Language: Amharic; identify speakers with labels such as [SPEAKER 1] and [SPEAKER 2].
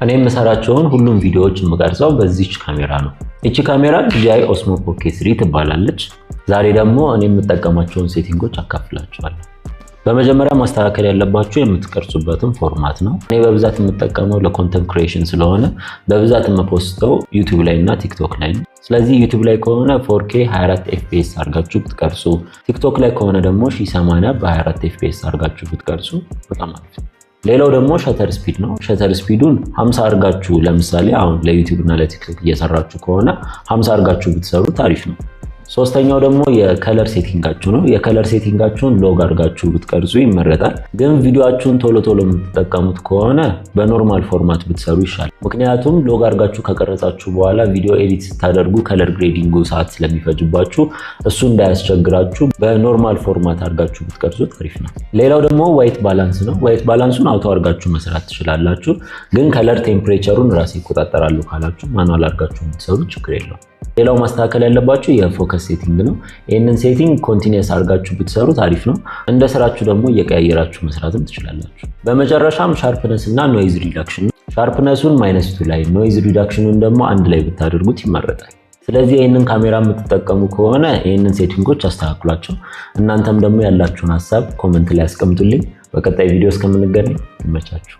[SPEAKER 1] እኔ የምሰራቸውን ሁሉም ቪዲዮዎች የምቀርጸው በዚህች ካሜራ ነው። እቺ ካሜራ DJI Osmo Pocket 3 ትባላለች። ዛሬ ደግሞ እኔ የምጠቀማቸውን ሴቲንጎች አካፍላችኋለሁ። በመጀመሪያ ማስተካከል ያለባችሁ የምትቀርጹበትን ፎርማት ነው። እኔ በብዛት የምጠቀመው ለኮንተንት ክሪኤሽን ስለሆነ በብዛት የምፖስተው YouTube ላይ እና TikTok ላይ ነው። ስለዚህ YouTube ላይ ከሆነ 4K 24 FPS አድርጋችሁ ብትቀርጹ፣ TikTok ላይ ከሆነ ደግሞ 1080 በ24 FPS አድርጋችሁ ብትቀርጹ በጣም አሪፍ ነው። ሌላው ደግሞ ሸተር ስፒድ ነው። ሸተር ስፒዱን 50 አድርጋችሁ ለምሳሌ አሁን ለዩቲዩብ እና ለቲክቶክ እየሰራችሁ ከሆነ 50 አድርጋችሁ ብትሰሩት አሪፍ ነው። ሶስተኛው ደግሞ የከለር ሴቲንጋችሁ ነው። የከለር ሴቲንጋችሁን ሎግ አድርጋችሁ ብትቀርጹ ይመረጣል። ግን ቪዲዮአችሁን ቶሎ የምትጠቀሙት ከሆነ በኖርማል ፎርማት ብትሰሩ ይሻላል። ምክንያቱም ሎግ አድርጋችሁ ከቀረጻችሁ በኋላ ቪዲዮ ኤዲት ስታደርጉ ከለር ግሬዲንጉ ሰዓት ስለሚፈጅባችሁ እሱ እንዳያስቸግራችሁ በኖርማል ፎርማት አድርጋችሁ ብትቀርጹት አሪፍ ነው። ሌላው ደግሞ ዋይት ባላንስ ነው። ዋይት ባላንሱን አውቶ አድርጋችሁ መስራት ትችላላችሁ። ግን ከለር ቴምፕሬቸሩን ራሴ ይቆጣጠራሉ ካላችሁ ማኑዋል አድርጋችሁ ብትሰሩ ችግር የለውም። ሌላው ማስተካከል ያለባችሁ የፎከስ ሴቲንግ ነው። ይሄንን ሴቲንግ ኮንቲኒየስ አድርጋችሁ ብትሰሩት አሪፍ ነው። እንደ ስራችሁ ደግሞ እየቀያየራችሁ መስራትም ትችላላችሁ። በመጨረሻም ሻርፕነስ እና ኖይዝ ሪዳክሽን ነው። ሻርፕነሱን -2 ላይ፣ ኖይዝ ሪዳክሽኑን ደግሞ 1 ላይ ብታደርጉት ይመረጣል። ስለዚህ ይሄንን ካሜራ የምትጠቀሙ ከሆነ ይሄንን ሴቲንጎች አስተካክሏቸው። እናንተም ደግሞ ያላችሁን ሐሳብ ኮሜንት ላይ አስቀምጡልኝ። በቀጣይ ቪዲዮ እስከምንገናኝ ይመቻችሁ።